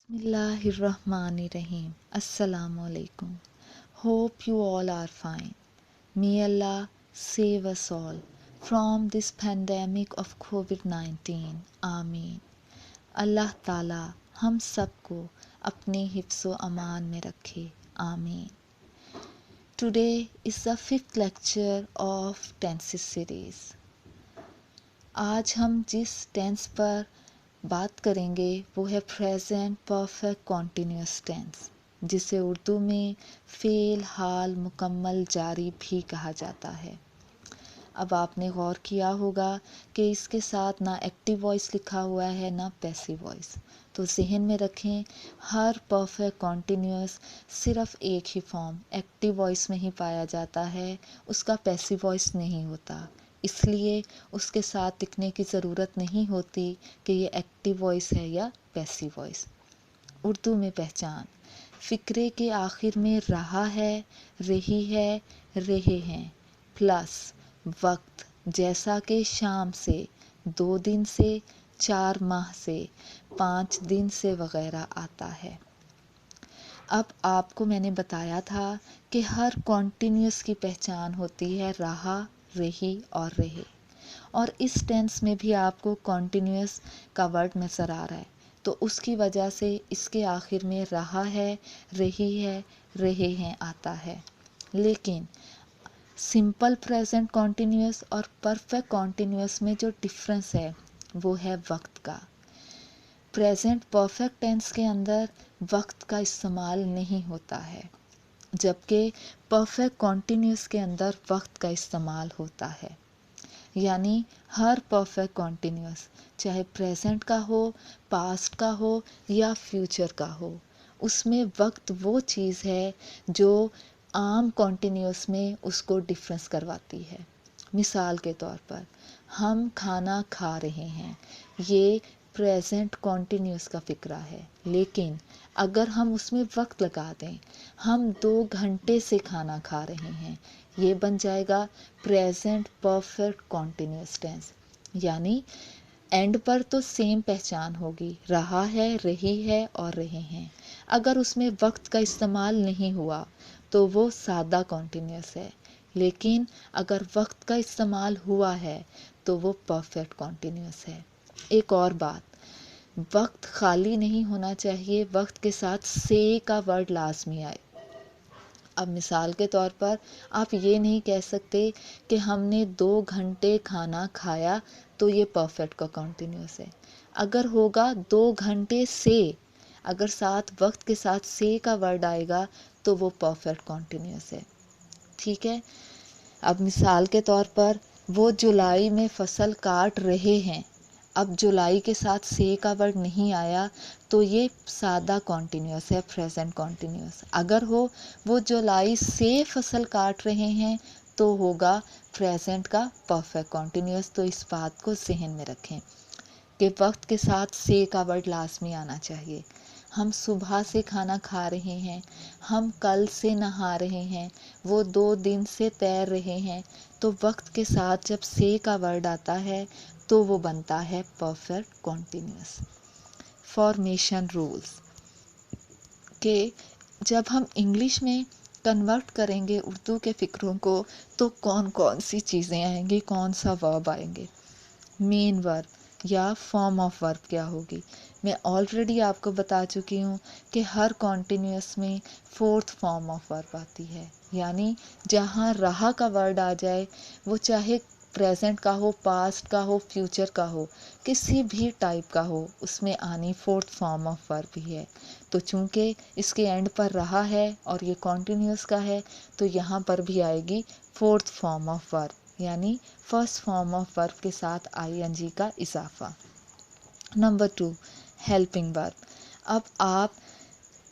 Bismillahirrahmanirrahim. Assalamu alaikum. Hope you all are fine. May Allah save us all from this pandemic of COVID-19. Ameen. Allah ताला हम सबको अपने हिफ्ज़ो अमान में रखे. Ameen. Today is the 5th lecture of tenses series. आज हम जिस tense पर बात करेंगे वो है प्रेजेंट परफेक्ट कॉन्टिन्यूस टेंस, जिसे उर्दू में फ़ेल हाल मुकम्मल जारी भी कहा जाता है। अब आपने गौर किया होगा कि इसके साथ ना एक्टिव वॉइस लिखा हुआ है ना पैसिव वॉइस, तो जहन में रखें हर परफेक्ट कॉन्टिन्यूस सिर्फ एक ही फॉर्म एक्टिव वॉइस में ही पाया जाता है, उसका पैसिव वॉइस नहीं होता। इसलिए उसके साथ लिखने की ज़रूरत नहीं होती कि ये एक्टिव वॉइस है या पैसिव वॉइस। उर्दू में पहचान, फ़िक्रे के आखिर में रहा है, रही है, रहे हैं प्लस वक्त, जैसा कि शाम से, 2 दिन से, 4 माह से, 5 दिन से वगैरह आता है। अब आपको मैंने बताया था कि हर कॉन्टिन्यूस की पहचान होती है रहा, रही और रहे, और इस टेंस में भी आपको कॉन्टिन्यूस का वर्ड नज़र आ रहा है, तो उसकी वजह से इसके आखिर में रहा है, रही है, रहे हैं आता है। लेकिन सिंपल प्रेजेंट कॉन्टिन्यूस और परफेक्ट कॉन्टिन्यूस में जो डिफरेंस है वो है वक्त का। प्रेजेंट परफेक्ट टेंस के अंदर वक्त का इस्तेमाल नहीं होता है, जबकि परफेक्ट कॉन्टिन्यूस के अंदर वक्त का इस्तेमाल होता है। यानी हर परफेक्ट कॉन्टिन्यूस चाहे प्रेजेंट का हो, पास्ट का हो या फ्यूचर का हो, उसमें वक्त वो चीज़ है जो आम कॉन्टिन्यूस में उसको डिफरेंस करवाती है। मिसाल के तौर पर हम खाना खा रहे हैं, ये प्रेजेंट कॉन्टिन्यूस का फ़िक्रा है, लेकिन अगर हम उसमें वक्त लगा दें, हम 2 घंटे से खाना खा रहे हैं, ये बन जाएगा प्रेजेंट परफेक्ट कॉन्टिन्यूस टेंस। यानी एंड पर तो सेम पहचान होगी, रहा है, रही है और रहे हैं। अगर उसमें वक्त का इस्तेमाल नहीं हुआ तो वो सादा कॉन्टिन्यूस है, लेकिन अगर वक्त का इस्तेमाल हुआ है तो वो परफेक्ट कॉन्टिन्यूस है। एक और बात, वक्त खाली नहीं होना चाहिए, वक्त के साथ से का वर्ड लाजमी आए। अब मिसाल के तौर पर आप ये नहीं कह सकते कि हमने 2 घंटे खाना खाया तो ये परफेक्ट का कॉन्टिन्यूस है। अगर होगा 2 घंटे से, अगर साथ वक्त के साथ से का वर्ड आएगा तो वो परफेक्ट कॉन्टिन्यूस है। ठीक है। अब मिसाल के तौर पर वो जुलाई में फसल काट रहे हैं, अब जुलाई के साथ से का वर्ड नहीं आया तो ये सादा कॉन्टिन्यूस है, प्रेजेंट कॉन्टिन्यूस। अगर हो वो जुलाई से फसल काट रहे हैं तो होगा प्रेजेंट का परफेक्ट कॉन्टिन्यूस। तो इस बात को जहन में रखें कि वक्त के साथ से का वर्ड लाजमी आना चाहिए। हम सुबह से खाना खा रहे हैं, हम कल से नहा रहे हैं, वो 2 दिन से तैर रहे हैं, तो वक्त के साथ जब से का वर्ड आता है तो वो बनता है परफेक्ट कॉन्टिन्यूस। फॉर्मेशन रूल्स के जब हम इंग्लिश में कन्वर्ट करेंगे उर्दू के फ़िक्रों को तो कौन कौन सी चीज़ें आएंगी, कौन सा वर्ब आएंगे। मेन वर्ब या फॉर्म ऑफ वर्ब क्या होगी, मैं ऑलरेडी आपको बता चुकी हूँ कि हर कॉन्टिन्यूस में 4th फॉर्म ऑफ वर्ब आती है। यानी जहाँ रहा का वर्ड आ जाए, वो चाहे प्रेजेंट का हो, पास्ट का हो, फ्यूचर का हो, किसी भी टाइप का हो, उसमें आनी 4th फॉर्म ऑफ वर्ब ही है। तो चूंकि इसके एंड पर रहा है और ये कॉन्टिन्यूस का है तो यहाँ पर भी आएगी 4th फॉर्म ऑफ वर्ब, यानी फर्स्ट फॉर्म ऑफ वर्ब के साथ आईएनजी का इजाफा। Number 2, helping verb. अब आप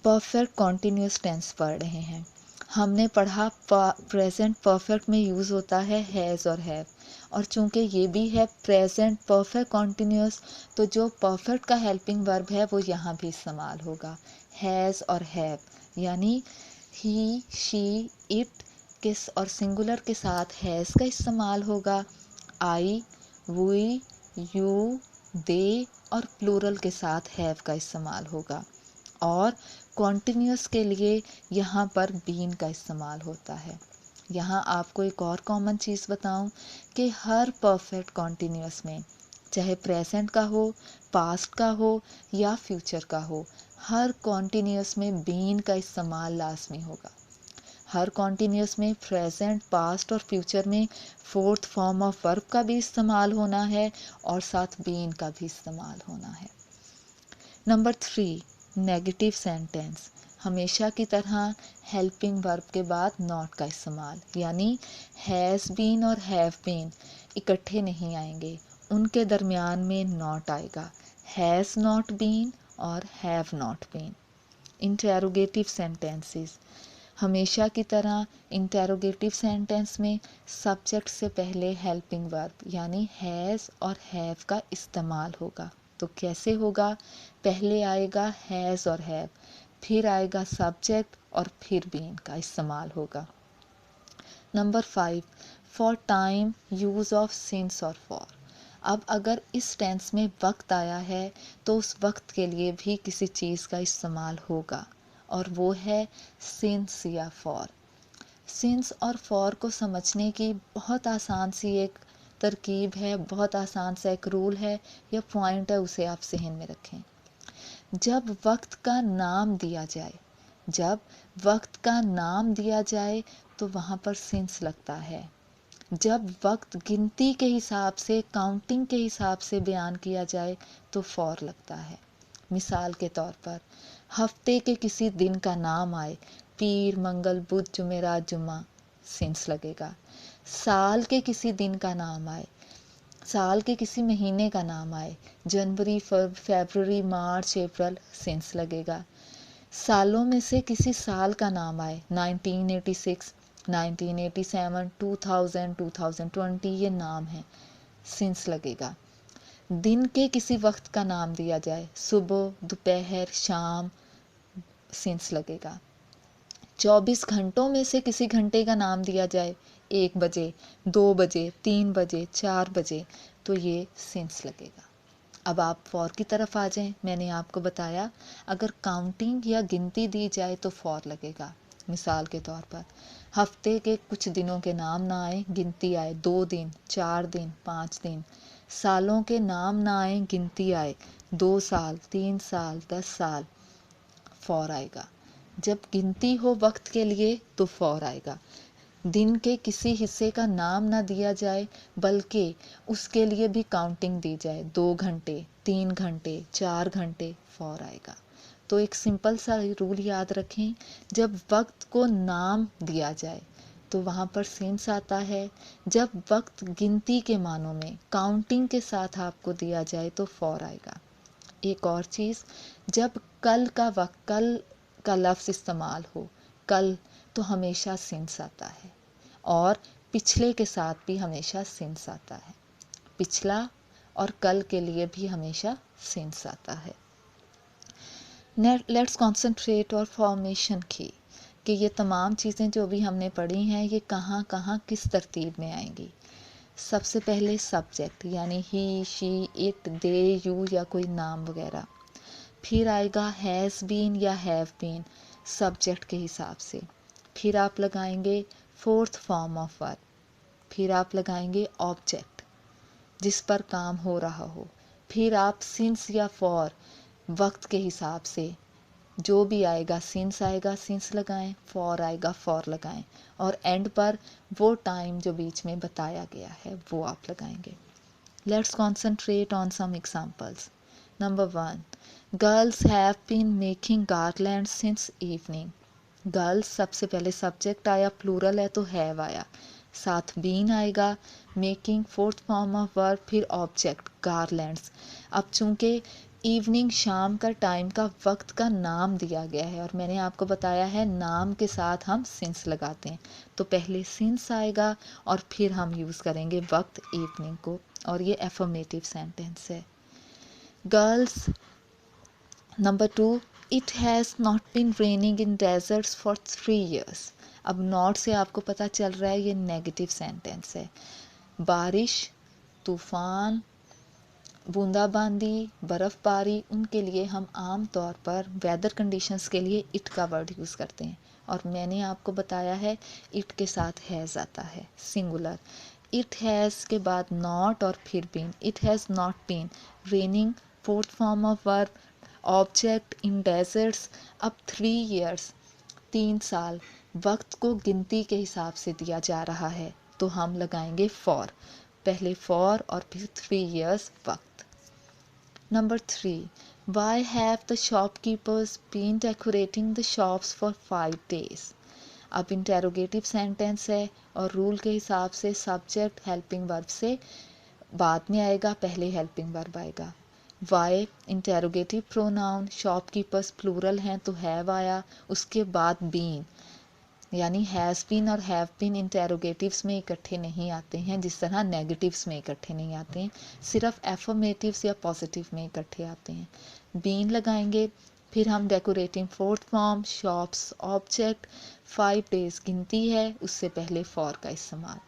परफेक्ट कॉन्टिन्यूस टेंस पढ़ रहे हैं, हमने पढ़ा प्रेजेंट परफेक्ट में यूज़ होता है हैज़ और हैव, और चूंकि ये भी है प्रेजेंट परफेक्ट कॉन्टिन्यूस तो जो परफेक्ट का हेल्पिंग वर्ब है वो यहाँ भी इस्तेमाल होगा, हैज़ और हैव। यानी ही, शी, इट किस और सिंगुलर के साथ हैज़ का इस्तेमाल होगा, आई, वी, यू, दे और प्लूरल के साथ हैव का इस्तेमाल होगा। اور کانٹینیوس کے لیے یہاں پر بین کا استعمال ہوتا ہے. یہاں آپ کو ایک اور کامن چیز بتاؤں کہ ہر پرفیکٹ کانٹینیوس میں چاہے پریزنٹ کا ہو، پاسٹ کا ہو یا فیوچر کا ہو، ہر کانٹینیوس میں بین کا استعمال لازمی ہوگا. ہر کانٹینیوس میں پریزنٹ، پاسٹ اور فیوچر میں فورتھ فارم آف ورب کا بھی استعمال ہونا ہے اور ساتھ بین کا بھی استعمال ہونا ہے. Number 3، negative sentence. ہمیشہ کی طرح ہیلپنگ ورب کے بعد ناٹ کا استعمال، یعنی ہیز بین اور ہیو بین اکٹھے نہیں آئیں گے، ان کے درمیان میں ناٹ آئے گا. ہیز ناٹ بین اور have not been. Interrogative sentences. ہمیشہ کی طرح انٹروگیٹو سینٹینس میں سبجیکٹ سے پہلے ہیلپنگ ورب یعنی ہیز اور ہیو کا استعمال ہوگا. تو کیسے ہوگا؟ پہلے آئے گا ہیز اور ہیو، پھر آئے گا سبجیکٹ اور پھر بین کا استعمال ہوگا. Number 5، for time use of since اور فار. اب اگر اس ٹینس میں وقت آیا ہے تو اس وقت کے لیے بھی کسی چیز کا استعمال ہوگا اور وہ ہے سنس یا فار. سنس اور فار کو سمجھنے کی بہت آسان سی ایک ترکیب ہے، بہت آسان سا ایک رول ہے یا پوائنٹ ہے، اسے آپ ذہن میں رکھیں. جب وقت کا نام دیا جائے، جب وقت کا نام دیا جائے تو وہاں پر سنس لگتا ہے. جب وقت گنتی کے حساب سے، کاؤنٹنگ کے حساب سے بیان کیا جائے تو فور لگتا ہے. مثال کے طور پر ہفتے کے کسی دن کا نام آئے، پیر، منگل، بدھ، جمعرات، جمعہ، سنس لگے گا. سال کے کسی دن کا نام آئے، سال کے کسی مہینے کا نام آئے، جنوری، فیبروری، مارچ، اپریل، سنس لگے گا. سالوں میں سے کسی سال کا نام آئے، 1986، 1987، 2000، 2020، یہ نام ہے، سنس لگے گا. دن کے کسی وقت کا نام دیا جائے، صبح، دوپہر، شام، سنس لگے گا. 24 گھنٹوں میں سے کسی گھنٹے کا نام دیا جائے، 1 بجے، 2 بجے، 3 بجے، 4 بجے، تو یہ سنس لگے گا. اب آپ فور کی طرف آ جائیں. میں نے آپ کو بتایا اگر کاؤنٹنگ یا گنتی دی جائے تو فور لگے گا. مثال کے طور پر ہفتے کے کچھ دنوں کے نام نہ آئیں، گنتی آئے، 2 دن، 4 دن، 5 دن. سالوں کے نام نہ آئیں، گنتی آئے، 2 سال، 3 سال، 10 سال، فور آئے گا. جب گنتی ہو وقت کے لیے تو فور آئے گا. دن کے کسی حصے کا نام نہ دیا جائے بلکہ اس کے لیے بھی کاؤنٹنگ دی جائے، 2 گھنٹے، 3 گھنٹے، 4 گھنٹے، فور آئے گا. تو ایک سمپل سا رول یاد رکھیں، جب وقت کو نام دیا جائے تو وہاں پر سینس آتا ہے. جب وقت گنتی کے معنوں میں کاؤنٹنگ کے ساتھ آپ کو دیا جائے تو فور آئے گا. ایک اور چیز، جب کل کا وقت، کل کا لفظ استعمال ہو، کل، تو ہمیشہ سینس آتا ہے اور پچھلے کے ساتھ بھی ہمیشہ سینس آتا ہے. پچھلا اور کل کے لیے بھی ہمیشہ سینس آتا ہے. لیٹس کانسنٹریٹ اور فارمیشن کی کہ یہ تمام چیزیں جو بھی ہم نے پڑھی ہیں یہ کہاں کہاں کس ترتیب میں آئیں گی. سب سے پہلے سبجیکٹ یعنی ہی، شی، اٹ، دے، یو یا کوئی نام وغیرہ. پھر آئے گا ہیز بین یا ہیو بین سبجیکٹ کے حساب سے. پھر آپ لگائیں گے فورتھ فارم آف ورب. پھر آپ لگائیں گے آبجیکٹ جس پر کام ہو رہا ہو. پھر آپ سنس یا فور وقت کے حساب سے جو بھی آئے گا، سنس آئے گا سنس لگائیں، فور آئے گا فور لگائیں، اور اینڈ پر وہ ٹائم جو بیچ میں بتایا گیا ہے وہ آپ لگائیں گے. Let's concentrate on some examples. Number 1، girls have been making garland since evening. Girls سب سے پہلے سبجیکٹ آیا، پلورل ہے تو ہیو آیا، ساتھ بین آئے گا، making fourth form of verb, پھر آبجیکٹ گارلینڈس. اب چونکہ ایوننگ شام کا ٹائم کا وقت کا نام دیا گیا ہے اور میں نے آپ کو بتایا ہے نام کے ساتھ ہم سنس لگاتے ہیں، تو پہلے سنس آئے گا اور پھر ہم یوز کریں گے وقت ایوننگ کو، اور یہ افرمیٹیو سینٹینس ہے. Girls. Number 2، it has not been raining in deserts for 3 years. اب ناٹ سے آپ کو پتہ چل رہا ہے یہ نیگیٹو سینٹینس ہے. بارش، طوفان، बूंदा बांदी, बर्फ़ बारी, उनके लिए हम आम तौर पर वेदर कंडीशंस के लिए इट का वर्ड यूज़ करते हैं। और मैंने आपको बताया है इट के साथ हैज़ आता है, सिंगुलर। इट हैज़ के बाद नॉट और फिर been, it has not been raining, fourth form of verb, object in deserts. अब 3 years, 3 साल, वक्त को गिनती के हिसाब से दिया जा रहा है तो हम लगाएंगे फॉर, पहले फॉर और फिर 3 years वक्त। Number 3. Why have the shopkeepers been decorating the shops for 5 days? अब इंटेरोगेटिव सेंटेंस है और रूल के हिसाब से सब्जेक्ट हेल्पिंग वर्ब से बाद में आएगा, पहले हेल्पिंग वर्ब आएगा। Why interrogative pronoun, shopkeepers plural हैं तो हैव आया, उसके बाद बीन, यानी हैज़ बीन और हैव बीन इंटेरोगेटिव्स में इकट्ठे नहीं आते हैं जिस तरह नेगेटिव्स में इकट्ठे नहीं आते हैं, सिर्फ एफर्मेटिव्स या पॉजिटिव में इकट्ठे आते हैं। बीन लगाएंगे, फिर हम decorating fourth form, shops, object, 5 days गिनती है, उससे पहले फॉर का इस्तेमाल।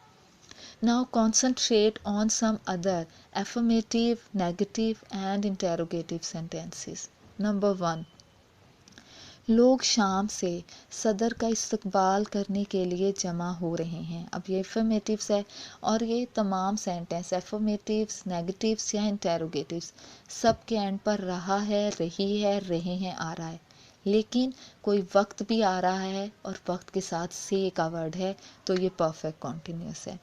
Now concentrate on some other affirmative, negative and interrogative sentences. Number 1, लोग शाम से सदर का इस्तकबाल करने के लिए जमा हो रहे हैं। अब ये एफर्मेटिव्स है और ये तमाम सेंटेंस एफर्मेटिव्स, नेगेटिव्स या इंटेरोगेटिव्स सब के एंड पर रहा है, रही है, रहे हैं आ रहा है, लेकिन कोई वक्त भी आ रहा है और वक्त के साथ से का वर्ड है तो ये परफेक्ट कॉन्टिन्यूस है।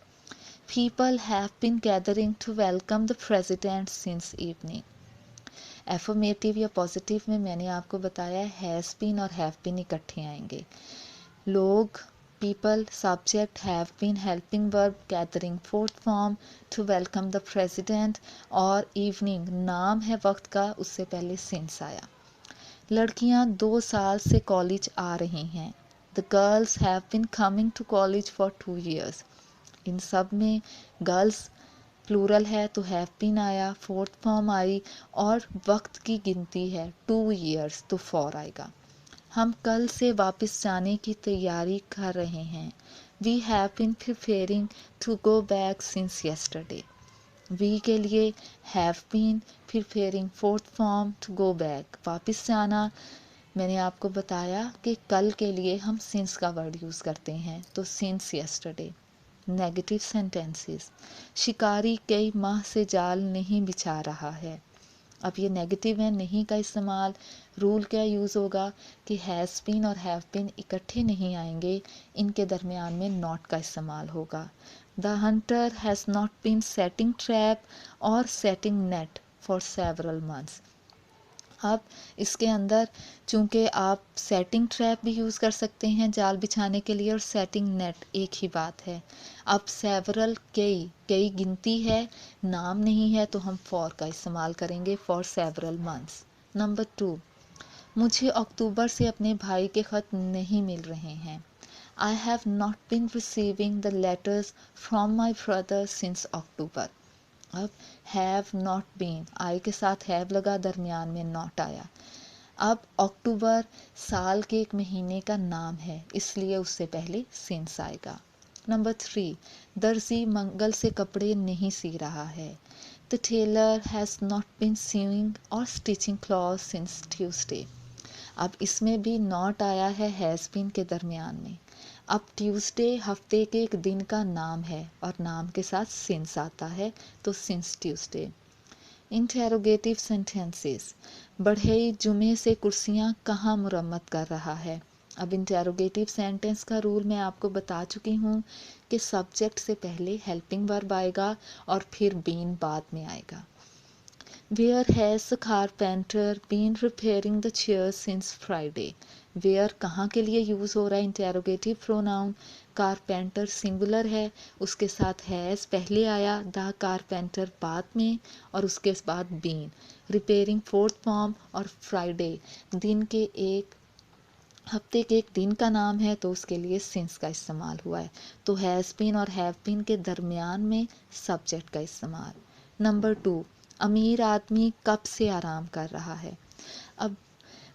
People have been gathering to welcome the president since evening. Affirmative या पॉजिटिव में मैंने आपको बताया हैज़ बीन और हैव बीन इकट्ठे आएंगे। लोग, people, subject, have been helping verb, gathering fourth form, to welcome the president, और इवनिंग नाम है वक्त का, उससे पहले सिंस आया। लड़कियां 2 साल से कॉलेज आ रही हैं। The girls have been coming to college for 2 years। इन सब में गर्ल्स प्लूरल है तो हैव बीन आया, फोर्थ फॉर्म आई और वक्त की गिनती है 2 years तो फॉर आएगा। हम कल से वापस जाने की तैयारी कर रहे हैं। We have been preparing to go back since yesterday. We के लिए have been preparing fourth form to go back, वापस जाना। मैंने आपको बताया कि कल के लिए हम सिंस का वर्ड यूज़ करते हैं तो सिंस येस्टरडे। नेगेटिव सेंटेंसेस, शिकारी कई माह से जाल नहीं बिछा रहा है। अब ये नेगेटिव है, नहीं का इस्तेमाल, रूल क्या यूज़ होगा कि हैज़ बीन और हैव बीन इकट्ठे नहीं आएंगे, इनके दरमियान में नॉट का इस्तेमाल होगा। The hunter has not been setting trap और setting net for several months. अब इसके अंदर चूंकि आप सेटिंग ट्रैप भी यूज़ कर सकते हैं जाल बिछाने के लिए और सेटिंग नेट एक ही बात है। अब सेवरल, कई, कई गिनती है, नाम नहीं है तो हम फॉर का इस्तेमाल करेंगे, फॉर सेवरल मंथ्स। नंबर 2, मुझे अक्टूबर से अपने भाई के ख़त नहीं मिल रहे हैं। I have not been receiving the letters from my brother since October. अब हैव नॉट बीन, आई के साथ हैव लगा, दरमियान में नॉट आया। अब अक्टूबर साल के एक महीने का नाम है इसलिए उससे पहले सिंस आएगा। नंबर 3, दर्जी मंगल से कपड़े नहीं सी रहा है। The tailor has not been seeing और स्टिचिंग क्लॉथ सिंस ट्यूसडे। अब इसमें भी नॉट आया है हैज़ बीन के दरमियान में। अब ट्यूसडे हफ्ते के एक दिन का नाम है और नाम के साथ सिंस आता है तो सिंस ट्यूसडे। इंटेरोगेटिव सेंटेंसेस, बढ़ई जुमे से कुर्सियाँ कहाँ मुरम्मत कर रहा है। अब इंटेरोगेटिव सेंटेंस का रूल मैं आपको बता चुकी हूँ कि सब्जेक्ट से पहले हेल्पिंग वर्ब आएगा और फिर बीन बाद में आएगा। Where has the carpenter been repairing the chairs since Friday? Where कहाँ के लिए यूज़ हो रहा है इंटेरोगेटिव प्रोनाउन, कारपेंटर सिंगुलर है, उसके साथ हैज़ पहले आया, द कारपेंटर बाद में और उसके बाद बीन, रिपेयरिंग फोर्थ फॉर्म और फ्राइडे दिन के एक, हफ्ते के एक दिन का नाम है तो उसके लिए सिंस का इस्तेमाल हुआ है तो हैज़ बीन और हैव बीन के दरमियान में सब्जेक्ट का इस्तेमाल। नंबर 2, अमीर आदमी कब से आराम कर रहा है। अब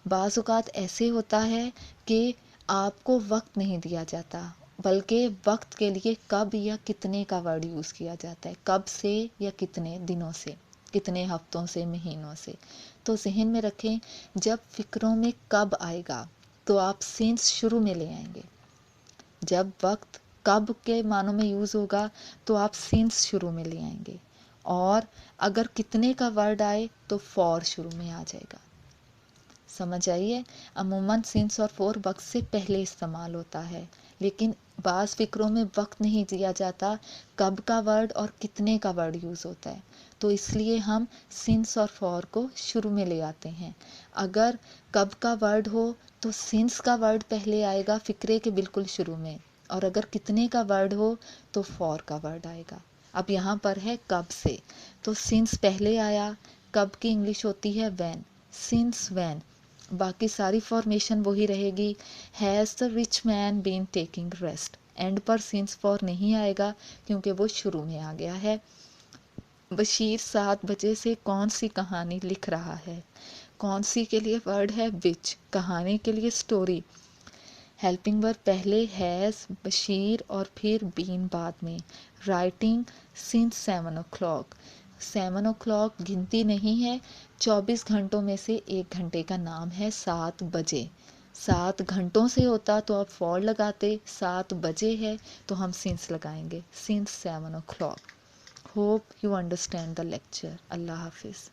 बाज़ औक़ात ऐसे होता है कि आपको वक्त नहीं दिया जाता बल्कि वक्त के लिए कब या कितने का वर्ड यूज़ किया जाता है, कब से या कितने दिनों से। کتنے ہفتوں سے، مہینوں سے. تو ذہن میں رکھیں جب فکروں میں کب آئے گا تو آپ سینس شروع میں لے آئیں گے. جب وقت کب کے معنوں میں یوز ہوگا تو آپ سینس شروع میں لے آئیں گے. اور اگر کتنے کا ورڈ آئے تو فور شروع میں آ جائے گا. سمجھ آئیے؟ عموماً سنس اور فور وقت سے پہلے استعمال ہوتا ہے، لیکن بعض فکروں میں وقت نہیں دیا جاتا، کب کا ورڈ اور کتنے کا ورڈ یوز ہوتا ہے، تو اس لیے ہم سنس اور فور کو شروع میں لے آتے ہیں. اگر کب کا ورڈ ہو تو سنس کا ورڈ پہلے آئے گا فکرے کے بالکل شروع میں، اور اگر کتنے کا ورڈ ہو تو فور کا ورڈ آئے گا. اب یہاں پر ہے کب سے، تو سنس پہلے آیا، کب کی انگلش ہوتی ہے وین، سنس وین. باقی ساری فارمیشن وہی رہے گی. Has the rich man been taking rest, and پر سنس فور نہیں آئے گا کیونکہ وہ شروع میں آ گیا ہے. بشیر 7 بجے سے کون سی کہانی لکھ رہا ہے. کون سی کے لیے ورڈ ہے وچ، کہانی کے لیے اسٹوری. ہیلپنگ ورب پہلے ہیز، بشیر اور پھر بین بعد میں. Writing since 7 o'clock. 7 o'clock گنتی نہیں ہے، 24 گھنٹوں میں سے 1 گھنٹے کا نام ہے 7 بجے. 7 گھنٹوں سے ہوتا تو آپ فور لگاتے، 7 بجے ہے تو ہم سنس لگائیں گے، since 7 o'clock. Hope you understand the lecture. اللہ حافظ.